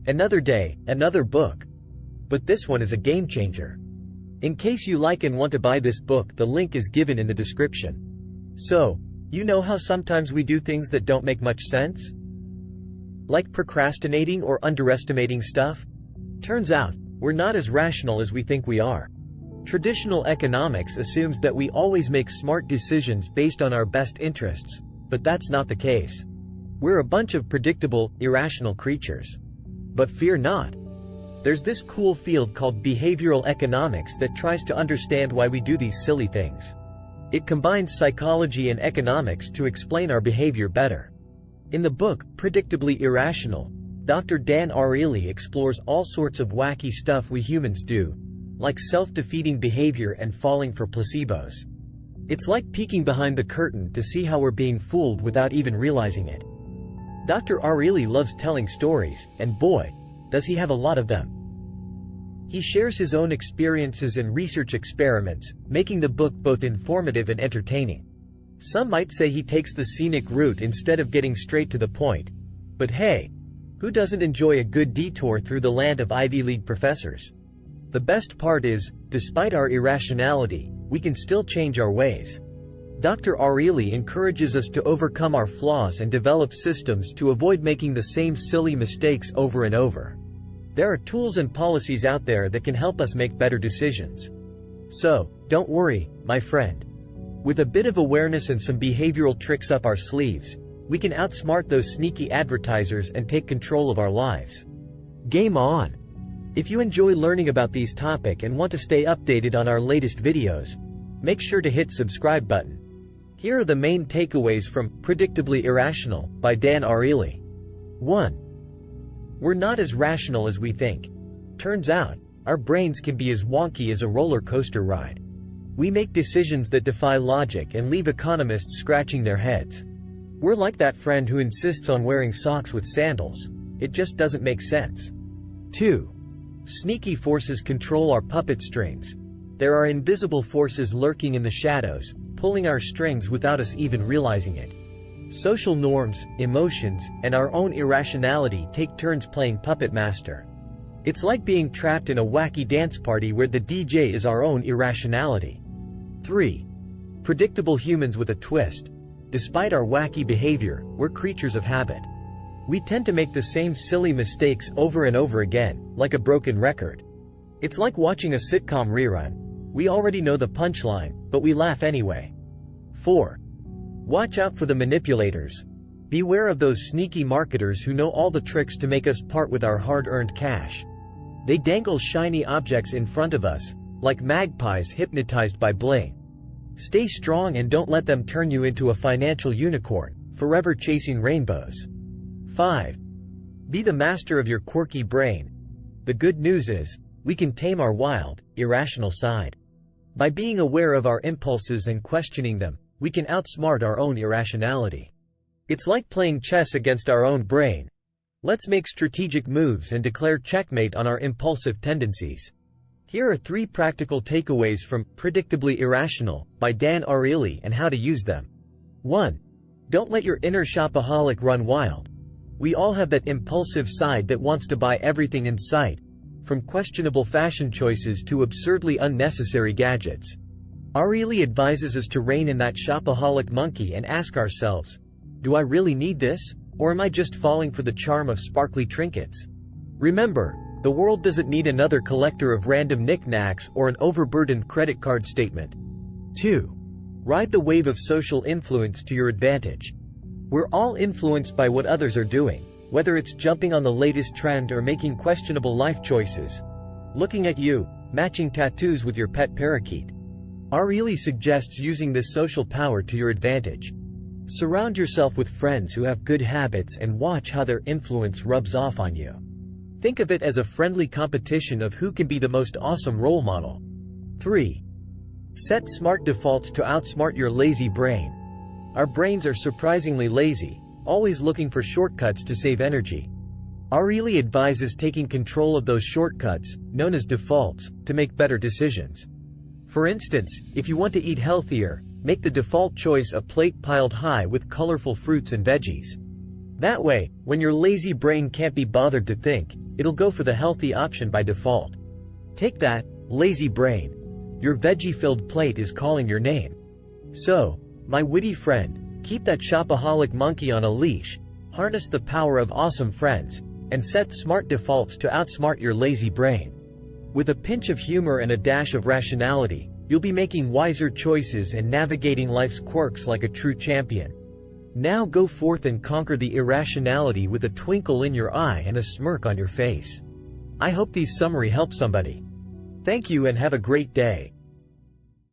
Another day, another book. But this one is a game changer. In case you like and want to buy this book, the link is given in the description. So, you know how sometimes we do things that don't make much sense? Like procrastinating or underestimating stuff? Turns out, we're not as rational as we think we are. Traditional economics assumes that we always make smart decisions based on our best interests, but that's not the case. We're a bunch of predictable, irrational creatures. But fear not. There's this cool field called behavioral economics that tries to understand why we do these silly things. It combines psychology and economics to explain our behavior better. In the book, Predictably Irrational, Dr. Dan Ariely explores all sorts of wacky stuff we humans do, like self-defeating behavior and falling for placebos. It's like peeking behind the curtain to see how we're being fooled without even realizing it. Dr. Ariely loves telling stories, and boy, does he have a lot of them. He shares his own experiences and research experiments, making the book both informative and entertaining. Some might say he takes the scenic route instead of getting straight to the point. But hey, who doesn't enjoy a good detour through the land of Ivy League professors? The best part is, despite our irrationality, we can still change our ways. Dr. Ariely encourages us to overcome our flaws and develop systems to avoid making the same silly mistakes over and over. There are tools and policies out there that can help us make better decisions. So, don't worry, my friend. With a bit of awareness and some behavioral tricks up our sleeves, we can outsmart those sneaky advertisers and take control of our lives. Game on! If you enjoy learning about these topics and want to stay updated on our latest videos, make sure to hit subscribe button. Here are the main takeaways from Predictably Irrational by Dan Ariely. 1. We're not as rational as we think. Turns out, our brains can be as wonky as a roller coaster ride. We make decisions that defy logic and leave economists scratching their heads. We're like that friend who insists on wearing socks with sandals. It just doesn't make sense. 2. Sneaky forces control our puppet strings. There are invisible forces lurking in the shadows, pulling our strings without us even realizing it. Social norms, emotions, and our own irrationality take turns playing puppet master. It's like being trapped in a wacky dance party where the DJ is our own irrationality. 3. Predictable humans with a twist. Despite our wacky behavior, we're creatures of habit. We tend to make the same silly mistakes over and over again, like a broken record. It's like watching a sitcom rerun. We already know the punchline, but we laugh anyway. 4. Watch out for the manipulators. Beware of those sneaky marketers who know all the tricks to make us part with our hard-earned cash. They dangle shiny objects in front of us, like magpies hypnotized by bling. Stay strong and don't let them turn you into a financial unicorn, forever chasing rainbows. 5. Be the master of your quirky brain. The good news is, we can tame our wild, irrational side. By being aware of our impulses and questioning them, we can outsmart our own irrationality. It's like playing chess against our own brain. Let's make strategic moves and declare checkmate on our impulsive tendencies. Here are 3 practical takeaways from Predictably Irrational by Dan Ariely and how to use them. 1. Don't let your inner shopaholic run wild. We all have that impulsive side that wants to buy everything in sight, from questionable fashion choices to absurdly unnecessary gadgets. Ariely advises us to rein in that shopaholic monkey and ask ourselves, do I really need this, or am I just falling for the charm of sparkly trinkets? Remember, the world doesn't need another collector of random knickknacks or an overburdened credit card statement. 2. Ride the wave of social influence to your advantage. We're all influenced by what others are doing, whether it's jumping on the latest trend or making questionable life choices. Looking at you, matching tattoos with your pet parakeet. Ariely suggests using this social power to your advantage. Surround yourself with friends who have good habits and watch how their influence rubs off on you. Think of it as a friendly competition of who can be the most awesome role model. 3. Set smart defaults to outsmart your lazy brain. Our brains are surprisingly lazy, always looking for shortcuts to save energy. Ariely advises taking control of those shortcuts, known as defaults, to make better decisions. For instance, if you want to eat healthier, make the default choice a plate piled high with colorful fruits and veggies. That way, when your lazy brain can't be bothered to think, it'll go for the healthy option by default. Take that, lazy brain. Your veggie-filled plate is calling your name. So, my witty friend, keep that shopaholic monkey on a leash, harness the power of awesome friends, and set smart defaults to outsmart your lazy brain. With a pinch of humor and a dash of rationality, you'll be making wiser choices and navigating life's quirks like a true champion. Now go forth and conquer the irrationality with a twinkle in your eye and a smirk on your face. I hope these summary help somebody. Thank you and have a great day.